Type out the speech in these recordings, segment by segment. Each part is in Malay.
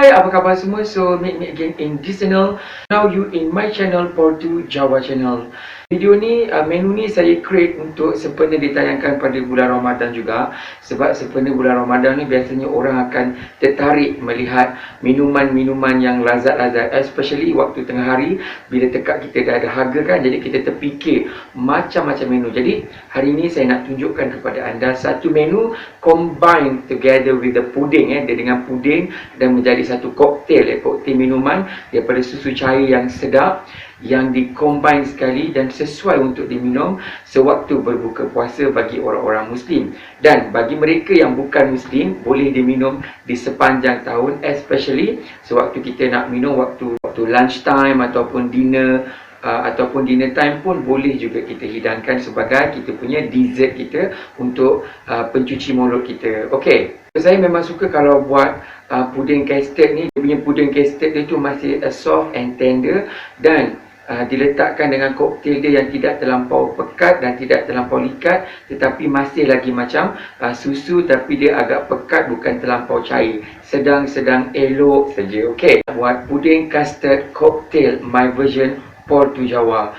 Hai, apa khabar semua? So, meet me again in this channel. Now you in my channel, Portu Jawa channel. Video ni, menu ni saya create untuk sempena ditayangkan pada bulan Ramadan juga. Sebab sempena bulan Ramadan ni biasanya orang akan tertarik melihat minuman-minuman yang lazat-lazat. Especially waktu tengah hari, bila tekak kita dah ada harga kan. Jadi kita terfikir macam-macam menu. Jadi hari ni saya nak tunjukkan kepada anda satu menu combine together with the pudding. Dia dengan pudding dan menjadi satu koktel, koktel minuman daripada susu cair yang sedap, yang di-combine sekali dan sesuai untuk diminum sewaktu berbuka puasa bagi orang-orang Muslim. Dan bagi mereka yang bukan Muslim, boleh diminum di sepanjang tahun, especially sewaktu kita nak minum waktu lunch time ataupun dinner, ataupun dinner time pun boleh juga kita hidangkan sebagai kita punya dessert kita untuk pencuci mulut kita. Okey, saya memang suka kalau buat puding custard ni. Dia punya puding custard dia tu masih soft and tender dan diletakkan dengan koktel dia yang tidak terlampau pekat dan tidak terlampau likat, tetapi masih lagi macam susu tapi dia agak pekat, bukan terlampau cair, sedang-sedang elok saja. Okey, buat puding custard cocktail my version Portu Jawa.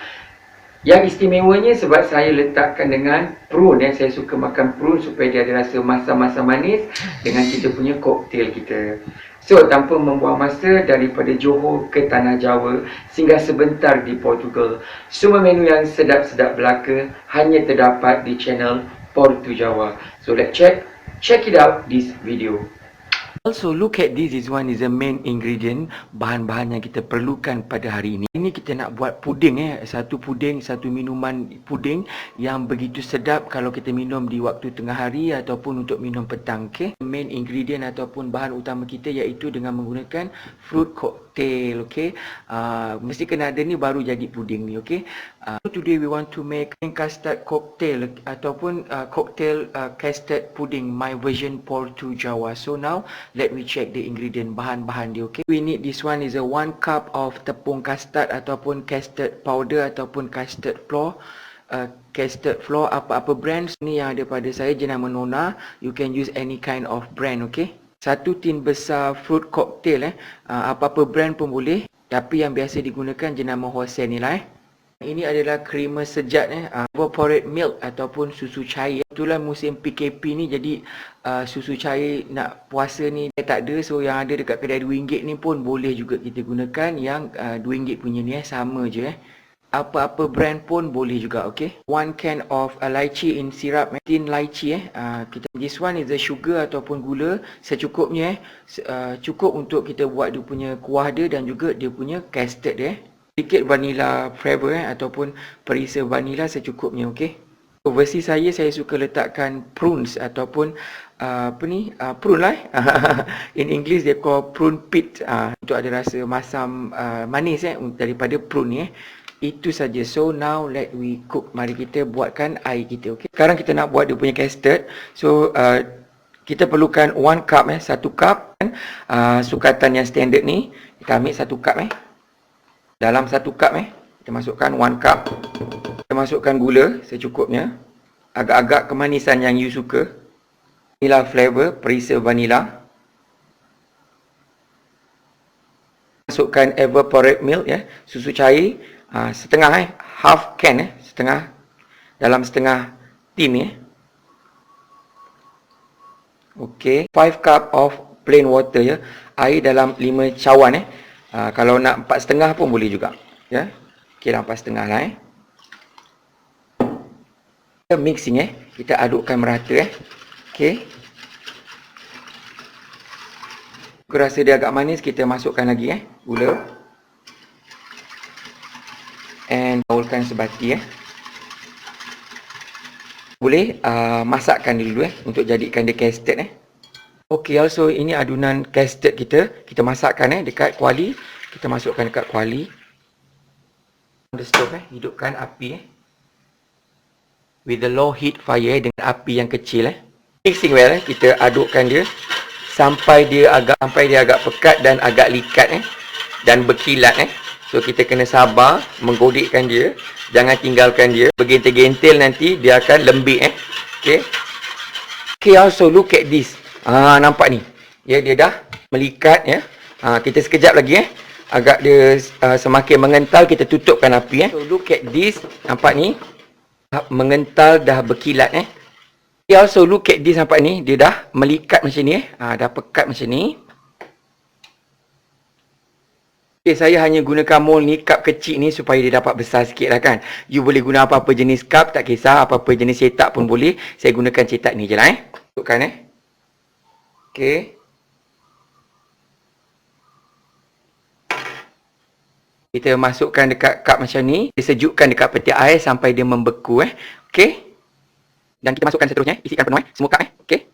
Yang istimewanya sebab saya letakkan dengan prune, saya suka makan prune supaya dia ada rasa masam-masam manis dengan kita punya koktel kita. So, tanpa membuang masa, daripada Johor ke Tanah Jawa, singgah sebentar di Portugal. Semua menu yang sedap-sedap belaka hanya terdapat di channel Portu Jawa. So, let's check it out this video. Also, look at this one is the main ingredient, bahan-bahan yang kita perlukan pada hari ini. Ini kita nak buat puding satu puding, satu minuman puding yang begitu sedap kalau kita minum di waktu tengah hari ataupun untuk minum petang. Okay, main ingredient ataupun bahan utama kita iaitu dengan menggunakan fruit cocktail. Okay, mesti kena ada ni baru jadi puding ni. Okay, today we want to make custard cocktail ataupun cocktail custard pudding my version Portu Jawa. So now let me check the ingredient, bahan-bahan dia. Okay, we need this one is a 1 cup of tepung custard ataupun custard powder ataupun custard flour. Custard flour apa-apa brand ni yang ada pada saya jenama Nona. You can use any kind of brand. Okay, satu tin besar fruit cocktail apa-apa brand pun boleh, tapi yang biasa digunakan jenama Hosen ni lah. Ini adalah creamer sejat evaporate milk ataupun susu cair. Itulah musim PKP ni, jadi susu cair nak puasa ni tak ada. So yang ada dekat kedai RM2 ni pun boleh juga kita gunakan yang RM2 punya ni sama je Apa-apa brand pun boleh juga. Okay, 1 can of lychee in syrup, tin lychee kita, this one is the sugar ataupun gula secukupnya cukup untuk kita buat dia punya kuah dia dan juga dia punya custard dia. Sedikit vanilla flavor ataupun perisa vanilla secukupnya. Okey, versi saya suka letakkan prunes ataupun prune lah in English they call prune pit, untuk ada rasa masam manis daripada prune ni itu saja. So now let we cook. Mari kita buatkan air kita. Okey, sekarang kita nak buat dia punya custard. So kita perlukan 1 cup 1 cup sukatan yang standard ni. Kita ambil 1 cup dalam 1 cup kita masukkan 1 cup. Kita masukkan gula secukupnya, agak-agak kemanisan yang you suka. Vanilla flavor, perisa vanilla. Masukkan evaporate milk susu cair setengah half can setengah, dalam setengah tin ni. Okey, 5 cup of plain water air dalam 5 cawan kalau nak 4,5 pun boleh juga kira 4,5 lah Kita mixing kita adukkan merata okey, aku rasa dia agak manis, kita masukkan lagi gula and baulkan sebati boleh masakkan dulu untuk jadikan dia custard Okey, also ini adunan custard kita masakkan dekat kuali. Kita masukkan dekat kuali. On the stove hidupkan api with the low heat fire dengan api yang kecil Mixing well kita adukkan dia sampai dia agak pekat dan agak likat dan berkilat So kita kena sabar menggodekkan dia, jangan tinggalkan dia bergentil-gentil, nanti dia akan lembik Okey. Okay, also look at this. Nampak ni. Ya, dia dah melikat ya. Kita sekejap lagi agak dia semakin mengental, kita tutupkan api So look at this, nampak ni mengental, dah berkilat You also look at this, nampak ni dia dah melikat macam ni dah pekat macam ni. Saya hanya gunakan mold ni, cup kecil ni supaya dia dapat besar sikit lah kan. You boleh guna apa-apa jenis cup, tak kisah. Apa-apa jenis cetak pun boleh. Saya gunakan cetak ni je lah Masukkan Okay. Kita masukkan dekat cup macam ni. Kita sejukkan dekat peti air sampai dia membeku Okay. Dan kita masukkan seterusnya. Isikan penuh semua cup Okay.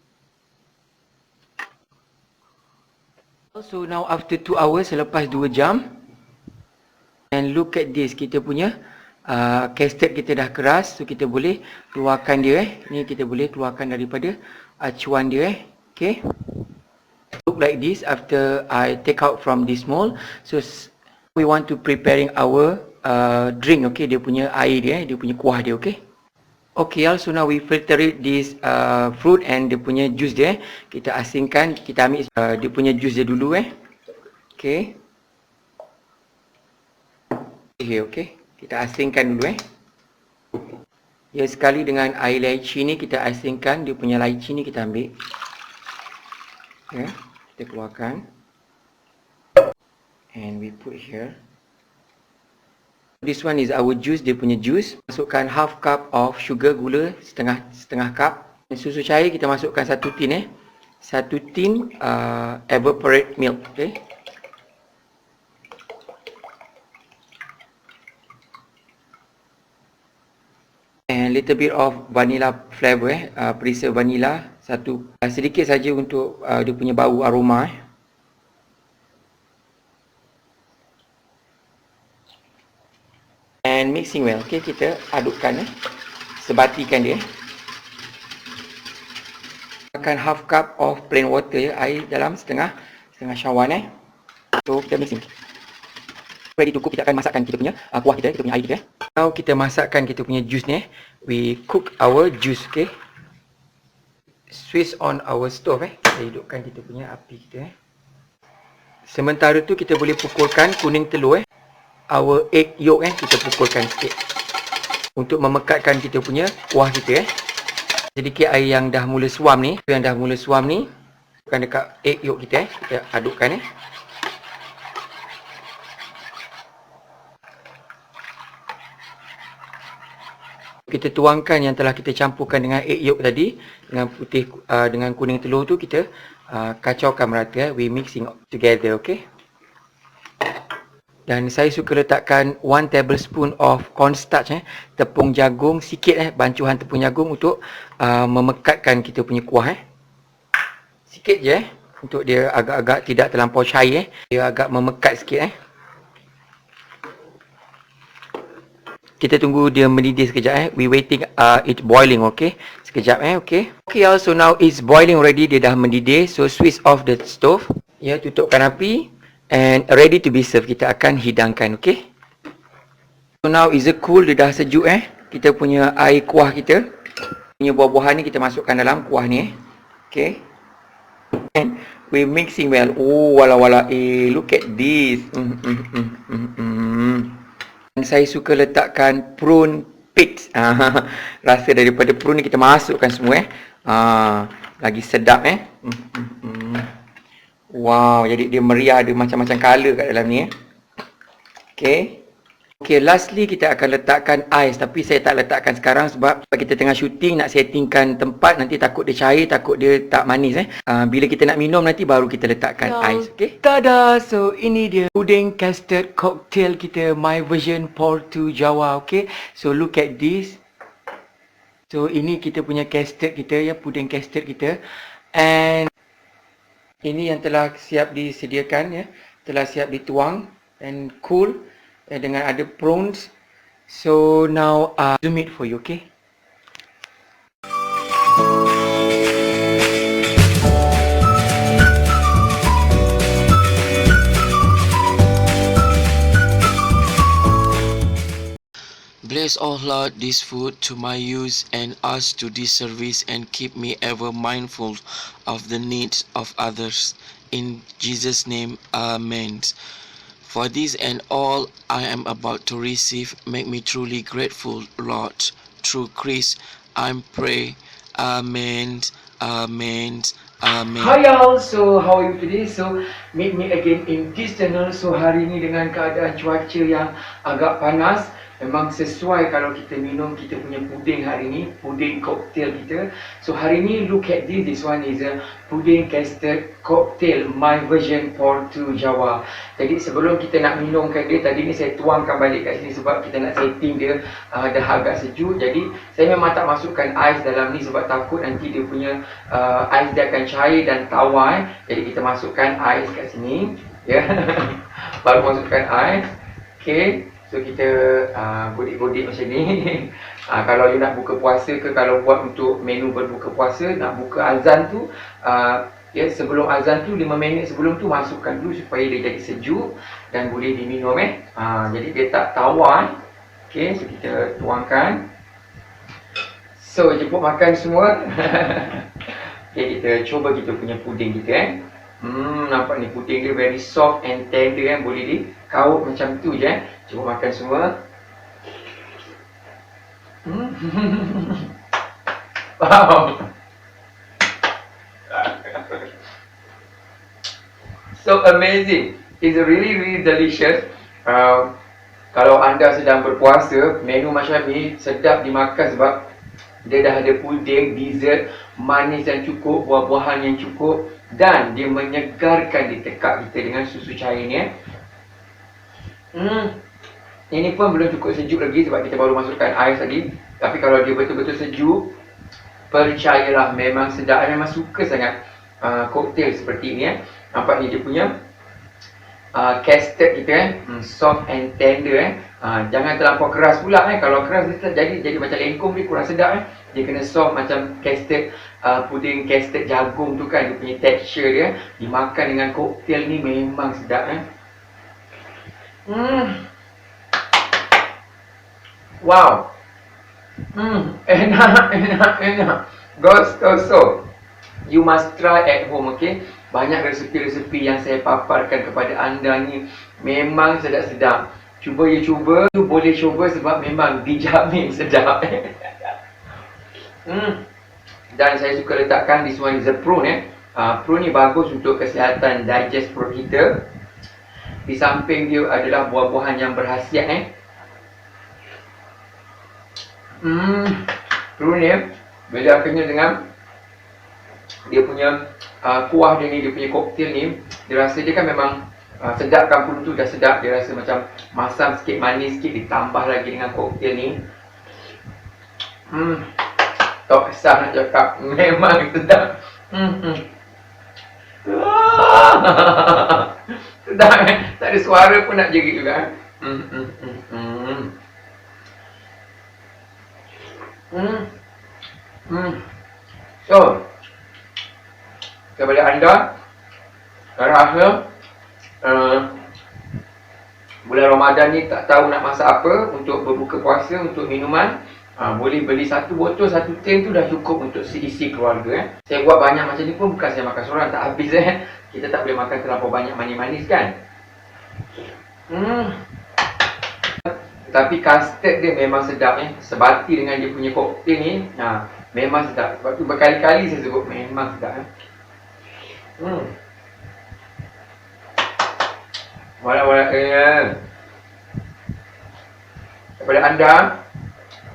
So now after 2 hours, selepas 2 jam, and look at this, kita punya custard kita dah keras, so kita boleh keluarkan dia ni kita boleh keluarkan daripada acuan dia Okay. Look like this after I take out from this mold. So we want to preparing our drink Okay, dia punya air dia, dia punya kuah dia Okay. Okay, so now we filtrate this fruit and dia punya juice dia kita asingkan, kita ambil dia punya juice dia dulu Okay. Okay, kita asingkan dulu Ya, sekali dengan air lychee ni kita asingkan, dia punya lychee ni kita ambil Okay, kita keluarkan and we put here. This one is our juice, dia punya juice. Masukkan half cup of sugar, gula setengah cup. Susu cair kita masukkan 1 tin 1 tin evaporate milk Okay. And little bit of vanilla flavor preserve vanilla sedikit saja untuk dia punya bau aroma And mixing well Okay, kita adukkan sebatikan dia. Akan half cup of plain water air dalam setengah cawan So kita mixing. Ready to cook, kita akan masakkan kita punya kuah kita punya air kita Now kita masakkan kita punya juice ni We cook our juice Okay. Switch on our stove Kita hidupkan kita punya api kita Sementara tu kita boleh pukulkan kuning telur Our egg yolk kita pukulkan sikit untuk memekatkan kita punya kuah kita Sedikit air yang dah mula suam ni, masukkan dekat egg yolk kita kita adukkan Kita tuangkan yang telah kita campurkan dengan egg yolk tadi dengan putih dengan kuning telur tu, kita kacaukan merata we mixing together Okay. Dan saya suka letakkan 1 tablespoon of cornstarch tepung jagung sikit bancuhan tepung jagung untuk memekatkan kita punya kuah sikit je untuk dia agak-agak tidak terlampau cair dia agak memekat sikit Kita tunggu dia mendidih sekejap we waiting it boiling Okay. Sekejap Okay, so now it's boiling already, dia dah mendidih. So switch off the stove tutupkan api and ready to be served. Kita akan hidangkan Okay. So now is cool, dia dah sejuk kita punya air kuah kita punya buah-buahan ni kita masukkan dalam kuah ni Okay. And we mixing well. Oh wala-wala look at this Dan saya suka letakkan prune pits rasa daripada prune ni kita masukkan semua lagi sedap Wow, jadi dia meriah, ada macam-macam color kat dalam ni Okay, lastly kita akan letakkan ais. Tapi saya tak letakkan sekarang sebab kita tengah shooting, nak settingkan tempat. Nanti takut dia cair, takut dia tak manis Bila kita nak minum nanti baru kita letakkan ais Okay. Tada! So ini dia pudding custard cocktail kita, my version Portu Jawa Okay. So look at this. So ini kita punya custard kita pudding custard kita. And ini yang telah siap disediakan telah siap dituang and cool dengan ada prawns. So now zoom it for you Okay. Bless Allah this food to my use and us to this service, and keep me ever mindful of the needs of others. In Jesus' name, Amen. For this and all I am about to receive, make me truly grateful, Lord. Through Christ, I pray. Amen. Amen. Amen. Hi y'all, so how are you today? So meet me again in this channel. So hari ni dengan keadaan cuaca yang agak panas, memang sesuai kalau kita minum kita punya puding hari ni, puding cocktail kita. So hari ni look at this one is a puding custard cocktail, my version for to Java. Jadi sebelum kita nak minumkan dia, tadi ni saya tuangkan balik kat sini sebab kita nak setting dia dah agak sejuk. Jadi saya memang tak masukkan ais dalam ni sebab takut nanti dia punya ais dia akan cair dan tawar. Jadi kita masukkan ais kat sini, ya. Baru masukkan ais. Okey, so kita godik-godik macam ni. Kalau you nak buka puasa ke, kalau buat untuk menu berbuka puasa, nak buka azan tu, ya, sebelum azan tu 5 minit sebelum tu masukkan dulu supaya dia jadi sejuk dan boleh diminum. Jadi dia tak tawar. Okey, so kita tuangkan. So jemput makan semua. Okay, kita cuba kita punya puding kita. Nampak ni puding dia very soft and tender, boleh dikaut macam tu je. Cuba makan semua. Wow. So amazing. It's really delicious. Kalau anda sedang berpuasa, menu macam ni sedap dimakan sebab dia dah ada puding, dessert, manis yang cukup, buah-buahan yang cukup, dan dia menyegarkan di tekak kita dengan susu cair ni. Ini pun belum cukup sejuk lagi sebab kita baru masukkan ais lagi. Tapi kalau dia betul-betul sejuk, percayalah memang sedap. Saya memang suka sangat cocktail seperti ini. Nampak ni dia punya custard kita, soft and tender. Jangan terlampau keras pula. Kalau keras dia jadi macam lengkung, dia kurang sedap. Dia kena soft macam custard, puding custard jagung tu kan, dia punya texture dia. Dimakan dengan cocktail ni memang sedap. Wow. Enak. Gustoso. You must try at home, okay? Banyak resepi-resepi yang saya paparkan kepada anda ni memang sedap-sedap. Cuba, you boleh cuba sebab memang dijamin sedap. Dan saya suka letakkan this one is a prune. Prune ni bagus untuk kesihatan digest perut kita. Di samping dia adalah buah-buahan yang berkhasiat. Prune ni bila kenyal dengan dia punya kuah dia ni, dia punya cocktail ni, dia rasa dia kan memang sedapkan perut tu dah sedap. Dia rasa macam masam sikit, manis sikit, ditambah lagi dengan cocktail ni. Tak kisah nak cakap, memang sedap. Sedap kan? Tak ada suara pun nak jerit juga. So kepada anda, rasa bulan Ramadan ni tak tahu nak masak apa untuk berbuka puasa, untuk minuman, boleh beli satu botol, satu tin tu dah cukup untuk isi keluarga. Saya buat banyak macam ni pun bukan saya makan seorang, tak habis. Kita tak boleh makan terlampau banyak manis-manis kan. Tapi custard dia memang sedap. Sebati dengan dia punya cocktail ni, memang sedap. Sebab tu berkali-kali saya sebut memang sedap. Walau-walau kepada anda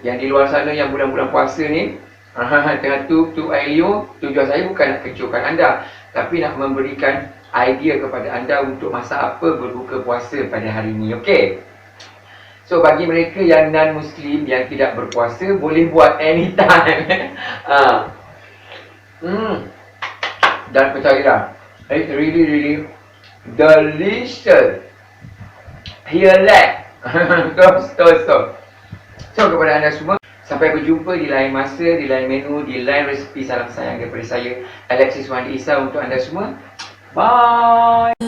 yang di luar sana yang bulan-bulan puasa ni, tengah tu air liur, tujuan saya bukan nak kecohkan anda, tapi nak memberikan idea kepada anda untuk masak apa berbuka puasa pada hari ni. Okey. So bagi mereka yang non-Muslim, yang tidak berpuasa, boleh buat anytime. Dan percayalah, it's really delicious. Hialek. So kepada anda semua, sampai berjumpa di lain masa, di lain menu, di lain resepi. Salam sayang daripada saya, Alexis Wandi Isa, untuk anda semua. Bye.